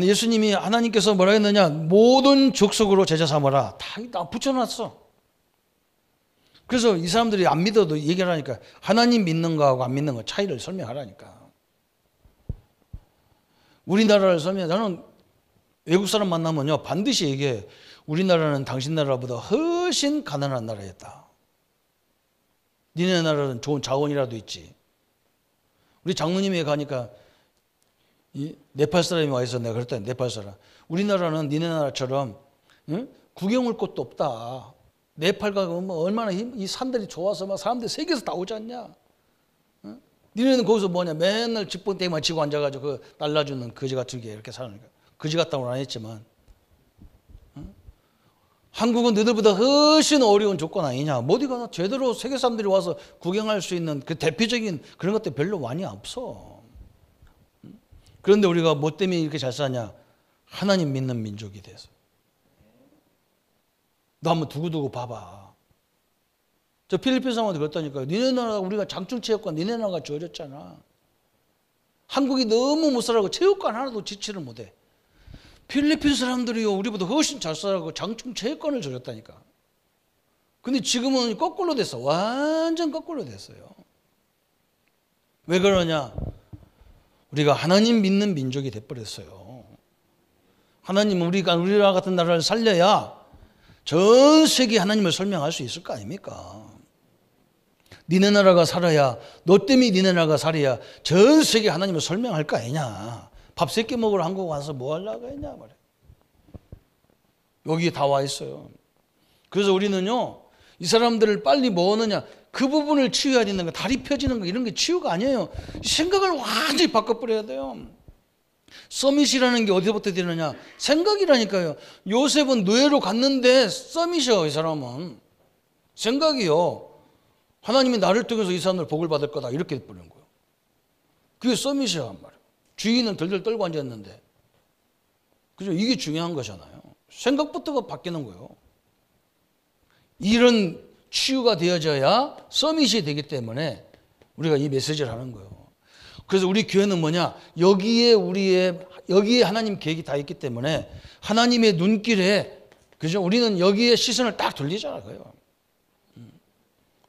예수님이, 하나님께서 뭐라 했느냐? 모든 족속으로 제자 삼아라. 다 붙여놨어. 그래서 이 사람들이 안 믿어도 얘기를 하니까 하나님 믿는 거하고 안 믿는 거 차이를 설명하라니까. 우리나라를 설명, 저는 외국 사람 만나면요 반드시 얘기해. 우리나라는 당신 나라보다 훨씬 가난한 나라였다. 니네 나라는 좋은 자원이라도 있지. 우리 장로님에 가니까 네팔 사람이 와 있어. 내가 그랬더니 네팔 사람, 우리나라는 니네 나라처럼 구경할 곳도 없다. 네팔 가면 얼마나 이 산들이 좋아서 막 사람들이 세계에서 다 오지 않냐. 니네는 거기서 뭐냐, 맨날 집번대기만 치고 앉아가지고 그 날라주는 거지 같은 게 이렇게 사는 거야. 거지 같다고는 안 했지만, 한국은 너희들보다 훨씬 어려운 조건 아니냐. 어디 가나 제대로 세계 사람들이 와서 구경할 수 있는 그 대표적인 그런 것들 별로 많이 없어. 그런데 우리가 뭐 때문에 이렇게 잘 사냐? 하나님 믿는 민족이 돼서. 너 한번 두고두고 봐봐. 저 필리핀 사람한테 그랬다니까요. 니네 나라 우리가 장충체육관 니네 나라가 줘줬잖아. 한국이 너무 못 살아고 체육관 하나도 지치를 못해. 필리핀 사람들이요 우리보다 훨씬 잘 살아고 장충체육관을 줘줬다니까. 근데 지금은 거꾸로 됐어. 완전 거꾸로 됐어요. 왜 그러냐? 우리가 하나님 믿는 민족이 돼버렸어요. 하나님은 우리나라 같은 나라를 살려야 전 세계 하나님을 설명할 수 있을 거 아닙니까? 니네 나라가 살아야, 너 때문에 니네 나라가 살아야 전 세계 하나님을 설명할 거 아니냐. 밥 3끼 먹으러 한국 와서 뭐 하려고 했냐 말이야. 여기에 다 와 있어요. 그래서 우리는요 이 사람들을 빨리 뭐 하느냐, 그 부분을 치유해야 되는 거, 다리 펴지는 거 이런 게 치유가 아니에요. 생각을 완전히 바꿔버려야 돼요. 서밋이라는 게 어디서부터 되느냐? 생각이라니까요. 요셉은 노예로 갔는데 서밋이요. 이 사람은 생각이요. 하나님이 나를 통해서 이 사람들 복을 받을 거다 이렇게 돼버리는 거예요. 그게 서밋이야 말이에요. 주인은 덜덜 떨고 앉았는데, 그죠? 이게 중요한 거잖아요. 생각부터가 바뀌는 거예요. 이런 치유가 되어져야 서밋이 되기 때문에 우리가 이 메시지를 하는 거예요. 그래서 우리 교회는 뭐냐? 여기에 하나님 계획이 다 있기 때문에 하나님의 눈길에, 그죠? 우리는 여기에 시선을 딱 돌리잖아요.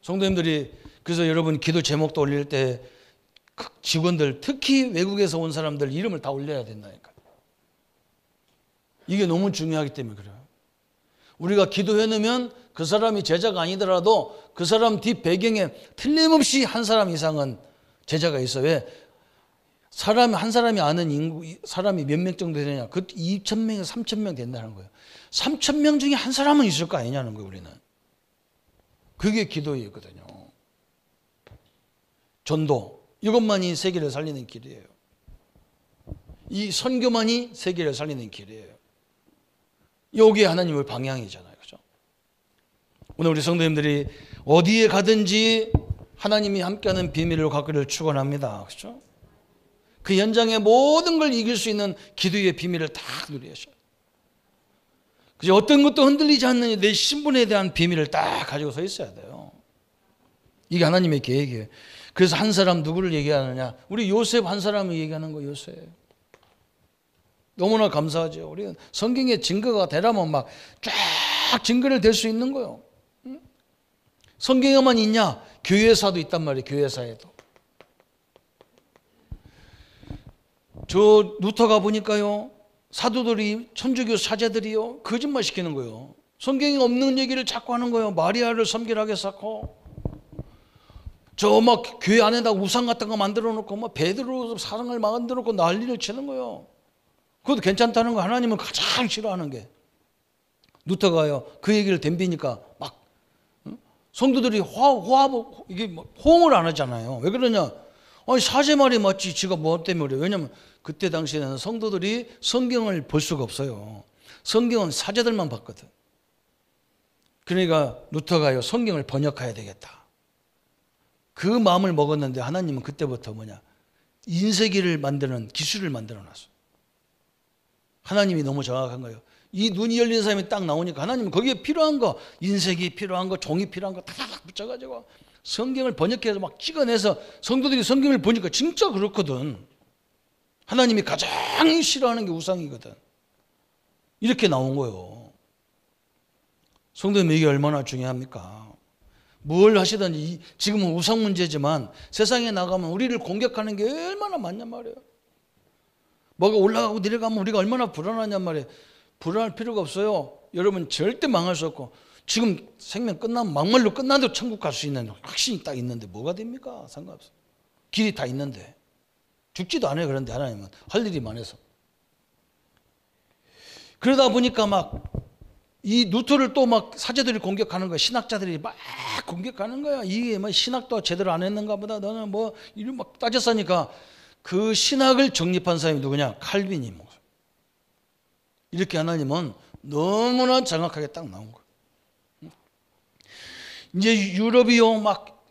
성도님들이, 그래서 여러분 기도 제목도 올릴 때 직원들, 특히 외국에서 온 사람들 이름을 다 올려야 된다니까. 이게 너무 중요하기 때문에 그래요. 우리가 기도해 놓으면 그 사람이 제자가 아니더라도 그 사람 뒷 배경에 틀림없이 한 사람 이상은 제자가 있어. 왜? 한 사람이 아는 인구, 사람이 몇 명 정도 되느냐? 그 2,000명에서 3,000명 된다는 거예요. 3,000명 중에 한 사람은 있을 거 아니냐는 거예요, 우리는. 그게 기도였거든요. 전도, 이것만이 세계를 살리는 길이에요. 이 선교만이 세계를 살리는 길이에요. 여기에 하나님의 방향이잖아요. 그죠? 오늘 우리 성도님들이 어디에 가든지 하나님이 함께하는 비밀을 갖기를 축원합니다. 그렇죠? 그 현장의 모든 걸 이길 수 있는 기도의 비밀을 다 누리셔요. 그죠? 어떤 것도 흔들리지 않는 내 신분에 대한 비밀을 딱 가지고 서 있어야 돼요. 이게 하나님의 계획이에요. 그래서 한 사람 누구를 얘기하느냐? 우리 요셉 한 사람을 얘기하는 거예요. 요셉. 너무나 감사하죠. 우리는 성경에 증거가 되라면 막 쫙 증거를 댈 수 있는 거예요. 성경에만 있냐? 교회사도 있단 말이에요. 교회사에도. 저 루터가 보니까요, 사도들이, 천주교 사제들이요, 거짓말 시키는 거예요. 성경에 없는 얘기를 자꾸 하는 거예요. 마리아를 섬기라고 쌓고, 저 막 교회 안에다 우상 같은 거 만들어 놓고, 막 베드로 사상을 만들어 놓고 난리를 치는 거예요. 그것도 괜찮다는 거. 하나님은 가장 싫어하는 게. 루터가요, 그 얘기를 덤비니까 막 성도들이 이게 호응을 안 하잖아요. 왜 그러냐? 아니, 사제 말이 맞지. 지가 뭐 때문에 그래? 왜냐면 그때 당시에는 성도들이 성경을 볼 수가 없어요. 성경은 사제들만 봤거든. 그러니까 루터가요, 성경을 번역해야 되겠다. 그 마음을 먹었는데 하나님은 그때부터 인쇄기를 만드는 기술을 만들어 놨어요. 하나님이 너무 정확한 거예요. 이 눈이 열린 사람이 딱 나오니까 하나님은 거기에 필요한 거, 인쇄기 필요한 거, 종이 필요한 거 탁탁 붙여가지고 성경을 번역해서 막 찍어내서 성도들이 성경을 보니까 진짜 그렇거든. 하나님이 가장 싫어하는 게 우상이거든. 이렇게 나온 거예요. 성도님, 이게 얼마나 중요합니까? 뭘 하시든지, 지금은 우상 문제지만 세상에 나가면 우리를 공격하는 게 얼마나 많냔 말이에요. 뭐가 올라가고 내려가면 우리가 얼마나 불안하냔 말이에요. 불안할 필요가 없어요. 여러분, 절대 망할 수 없고, 지금 생명 끝나면 막말로 끝나도 천국 갈 수 있는 확신이 딱 있는데 뭐가 됩니까? 상관없어요. 길이 다 있는데. 죽지도 않아요. 그런데 하나님은 할 일이 많아서. 그러다 보니까 막 이 루터를 또 막 사제들이 공격하는 거야. 신학자들이 막 공격하는 거야. 이게 뭐 신학도 제대로 안 했는가 보다. 너는 뭐 이런 막 따졌으니까 그 신학을 정립한 사람이 누구냐? 칼빈이. 이렇게 하나님은 너무나 정확하게 딱 나온 거예요. 이제 유럽이요, 막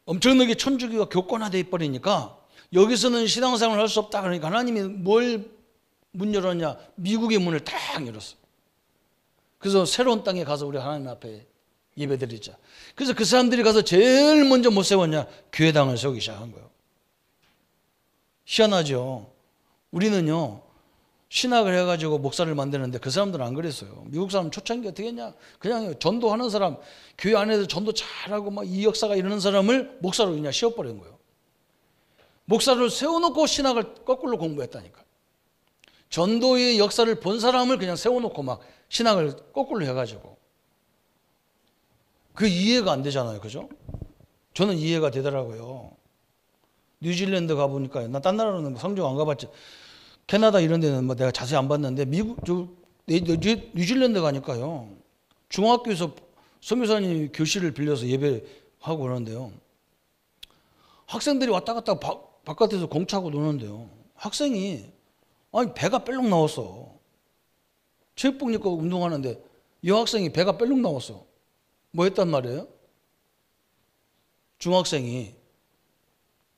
엄청나게 천주교가 교권화되어 버리니까 여기서는 신앙생활을 할 수 없다. 그러니까 하나님이 뭘 문 열었냐? 미국의 문을 탁 열었어. 그래서 새로운 땅에 가서 우리 하나님 앞에 예배드리자. 그래서 그 사람들이 가서 제일 먼저 못 세웠냐? 교회당을 세우기 시작한 거예요. 희한하죠. 우리는요, 신학을 해가지고 목사를 만드는데 그 사람들은 안 그랬어요. 미국 사람 초창기 어떻게 했냐? 그냥 전도하는 사람, 교회 안에서 전도 잘하고 막 이 역사가 이러는 사람을 목사로 그냥 씌워버린 거예요. 목사를 세워놓고 신학을 거꾸로 공부했다니까. 전도의 역사를 본 사람을 그냥 세워놓고 막 신학을 거꾸로 해가지고. 그 이해가 안 되잖아요. 그죠? 저는 이해가 되더라고요. 뉴질랜드 가보니까, 나 딴 나라는 성경 안 가봤지. 캐나다 이런 데는 뭐 내가 자세히 안 봤는데, 뉴질랜드 가니까요, 중학교에서 선교사님 교실을 빌려서 예배하고 그러는데요, 학생들이 왔다 갔다 바깥에서 공차고 노는데요, 학생이 배가 뺄록 나왔어. 체육복 입고 운동하는데 여학생이 배가 뺄록 나왔어. 뭐 했단 말이에요? 중학생이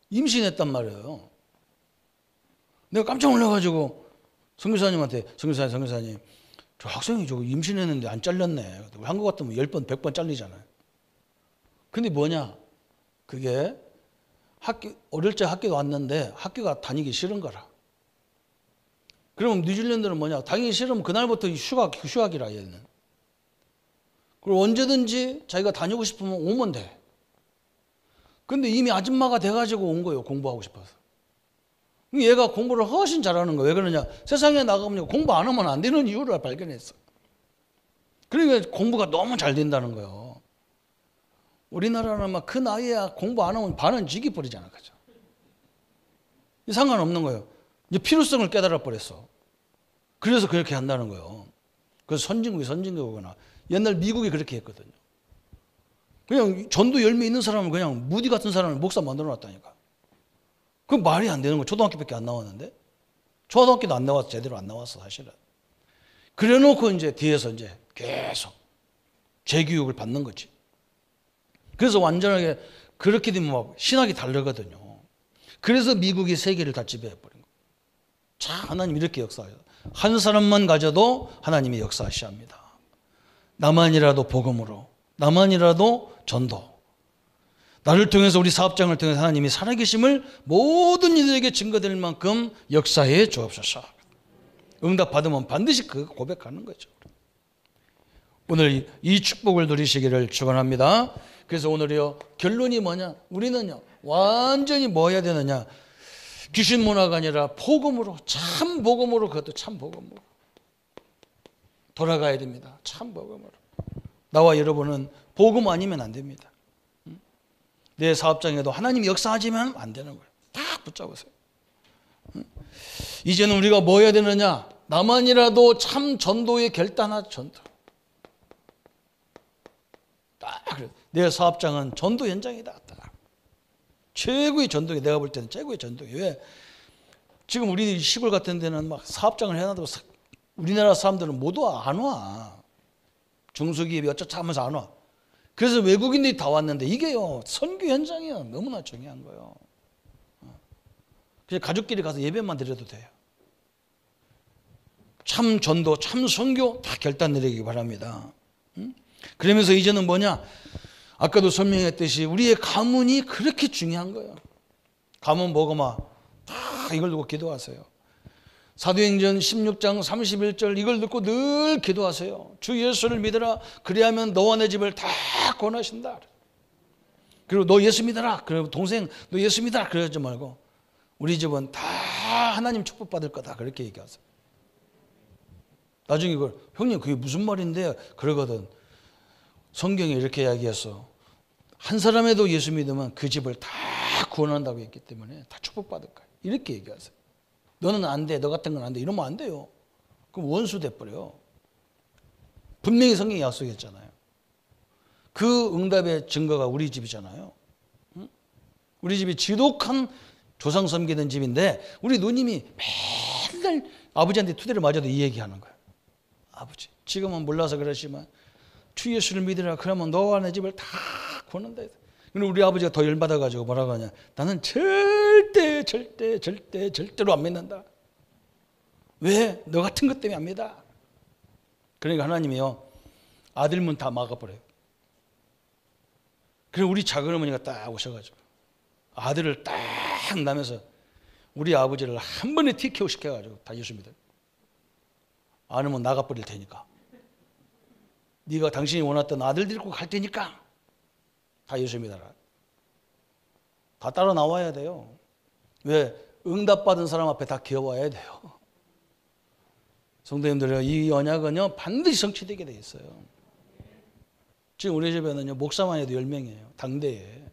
임신했단 말이에요. 내가 깜짝 놀라가지고 선교사님한테, 선교사님, 저 학생이 저거 임신했는데 안 잘렸네. 한국 같으면 10번, 100번 잘리잖아요. 근데 뭐냐? 그게 어릴 적 학교도 왔는데 학교가 다니기 싫은 거라. 그러면 뉴질랜드는 뭐냐? 다니기 싫으면 그날부터 휴학이라 얘는. 그리고 언제든지 자기가 다니고 싶으면 오면 돼. 근데 이미 아줌마가 돼가지고 온 거예요. 공부하고 싶어서. 얘가 공부를 훨씬 잘하는 거예요. 왜 그러냐? 세상에 나가면 공부 안 하면 안 되는 이유를 발견했어. 그러니까 공부가 너무 잘 된다는 거예요. 우리나라는 막 그 나이에 공부 안 하면 반은 지기 버리잖아. 그죠? 상관없는 거예요. 이제 필요성을 깨달아 버렸어. 그래서 그렇게 한다는 거예요. 그래서 선진국이거나 옛날 미국이 그렇게 했거든요. 그냥 전도 열매 있는 사람은 그냥 무디 같은 사람을 목사 만들어 놨다니까. 그 말이 안 되는 거예요. 초등학교밖에 안 나왔는데. 초등학교도 안 나왔어. 제대로 안 나왔어, 사실은. 그래 놓고 이제 뒤에서 이제 계속 재교육을 받는 거지. 그래서 완전하게 그렇게 되면 막 신학이 다르거든요. 그래서 미국이 세계를 다 지배해버린 거예요. 자, 하나님 이렇게 역사해요. 한 사람만 가져도 하나님이 역사하시합니다. 나만이라도 복음으로, 나만이라도 전도. 나를 통해서, 우리 사업장을 통해서 하나님이 살아계심을 모든 이들에게 증거될 만큼 역사해 주옵소서. 응답받으면 반드시 그거 고백하는 거죠. 오늘 이 축복을 누리시기를 축원합니다. 그래서 오늘이요, 결론이 뭐냐? 우리는요, 완전히 뭐 해야 되느냐? 귀신 문화가 아니라 복음으로, 참 복음으로, 그것도 참 복음으로 돌아가야 됩니다. 참 복음으로. 나와 여러분은 복음 아니면 안 됩니다. 내 사업장에도 하나님이 역사하지만 안 되는 거예요. 딱 붙잡으세요. 이제는 우리가 뭐 해야 되느냐? 나만이라도 참 전도에 결단한 전도. 딱 그래. 내 사업장은 전도 현장이다. 딱. 최고의 전도기, 내가 볼 때는 최고의 전도기. 왜? 지금 우리 시골 같은 데는 막 사업장을 해놔도 우리나라 사람들은 모두 안 와. 중소기업이 어쩌자 하면서 안 와. 그래서 외국인들이 다 왔는데 이게요, 선교 현장이요. 너무나 중요한 거예요. 그래서 가족끼리 가서 예배만 드려도 돼요. 참 전도, 참 선교 다 결단 내리기 바랍니다. 그러면서 이제는 뭐냐? 아까도 설명했듯이 우리의 가문이 그렇게 중요한 거예요. 가문 복음화 다 이걸 두고 기도하세요. 사도행전 16장 31절 이걸 듣고 늘 기도하세요. 주 예수를 믿으라. 그리하면 너와 내 집을 다 구원하신다. 그리고 너 예수 믿어라. 그리고 동생 너 예수 믿어라. 그러지 말고 우리 집은 다 하나님 축복받을 거다. 그렇게 얘기하세요. 나중에 그걸 형님 그게 무슨 말인데? 그러거든. 성경에 이렇게 이야기했어. 한 사람에도 예수 믿으면 그 집을 다 구원한다고 했기 때문에 다 축복받을 거야. 이렇게 얘기하세요. 너는 안 돼. 너 같은 건 안 돼. 이러면 안 돼요. 그럼 원수 돼버려. 분명히 성경이 약속했잖아요. 그 응답의 증거가 우리 집이잖아요. 우리 집이 지독한 조상 섬기는 집인데 우리 누님이 맨날 아버지한테 투대를 맞아도 이 얘기하는 거예요. 아버지, 지금은 몰라서 그러시지만 주 예수를 믿으라. 그러면 너와 내 집을 다 구원한다. 근데 우리 아버지가 더 열받아가지고 뭐라고 하냐? 나는 절대로 안 믿는다. 왜? 너 같은 것 때문에 안 믿어. 그러니까 하나님이요, 아들 문 다 막아버려요. 그래서 우리 작은 어머니가 딱 오셔가지고 아들을 딱 낳으면서 우리 아버지를 한 번에 TKO 시켜가지고 다 예수 믿어요. 안 하면 나가버릴 테니까. 네가 당신이 원했던 아들 데리고 갈 테니까 다 예수 믿어라. 다 따라 나와야 돼요. 왜? 응답받은 사람 앞에 다 기어와야 돼요. 성도님들, 이 언약은요 반드시 성취되게 돼 있어요. 지금 우리 집에는요 목사만 해도 10명이에요. 당대에.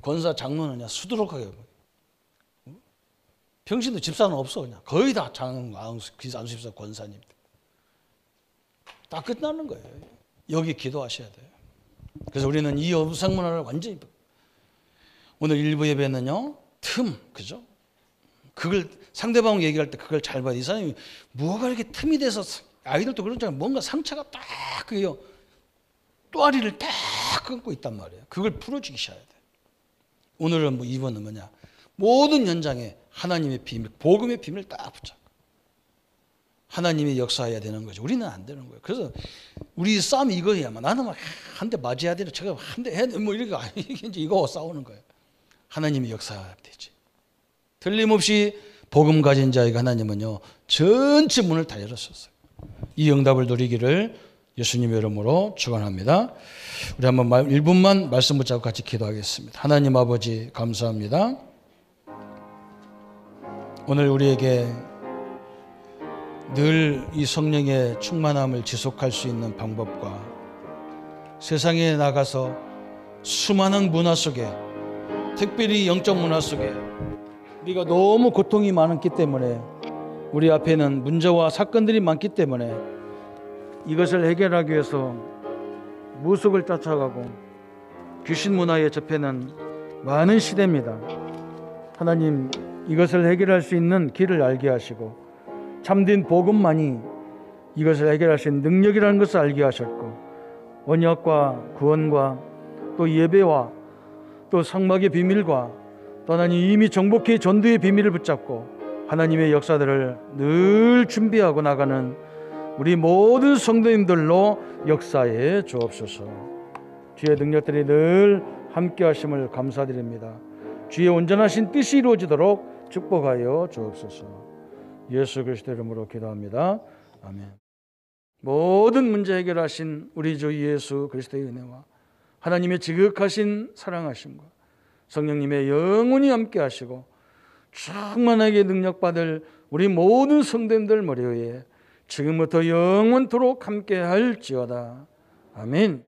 권사 장로는요 수두룩하게. 평신도 집사는 없어. 그냥 거의 다 안수집사 권사님. 딱 끝나는 거예요. 여기 기도하셔야 돼요. 그래서 우리는 이 우상문화를 완전히, 오늘 일부 예배는요 그죠? 그걸 상대방 얘기할 때 그걸 잘 봐야 돼. 이 사람이 뭐가 이렇게 틈이 돼서, 아이들도 그렇잖아요. 뭔가 상처가 딱 그게요 또아리를 딱 끊고 있단 말이에요. 그걸 풀어주셔야 돼. 오늘은 이번은 뭐냐? 모든 현장에 하나님의 비밀, 복음의 비밀을 딱 붙잡고 하나님이 역사해야 되는 거죠. 우리는 안 되는 거예요. 그래서 우리 싸움이 이거야만. 나는 막 한 대 맞아야 되는, 제가 한 대 해야 돼. 뭐 이렇게 이제 이거 싸우는 거예요. 하나님이 역사해야 되지. 틀림없이 복음 가진 자에게 하나님은요 전체 문을 다 열었었어요. 이 응답을 누리기를 예수님의 이름으로 축원합니다. 우리 한번 1분만 말씀 붙잡고 같이 기도하겠습니다. 하나님 아버지 감사합니다. 오늘 우리에게 늘 이 성령의 충만함을 지속할 수 있는 방법과 세상에 나가서 수많은 문화 속에, 특별히 영적 문화 속에 우리가 너무 고통이 많기 때문에, 우리 앞에는 문제와 사건들이 많기 때문에 이것을 해결하기 위해서 무속을 쫓아가고 귀신 문화에 접해는 많은 시대입니다. 하나님, 이것을 해결할 수 있는 길을 알게 하시고 참된 복음만이 이것을 해결할 수 있는 능력이라는 것을 알게 하셨고, 언약과 구원과 또 예배와 또 상막의 비밀과 또 하나님 이미 정복해 전도의 비밀을 붙잡고 하나님의 역사들을 늘 준비하고 나가는 우리 모든 성도님들로 역사해 주옵소서. 주의 능력들이 늘 함께 하심을 감사드립니다. 주의 온전하신 뜻이 이루어지도록 축복하여 주옵소서. 예수 그리스도 이름으로 기도합니다. 아멘. 모든 문제 해결하신 우리 주 예수 그리스도의 은혜와 하나님의 지극하신 사랑하심과 성령님의 영원히 함께 하시고 충만하게 능력받을 우리 모든 성도님들 머리 위에 지금부터 영원토록 함께 할지어다. 아멘.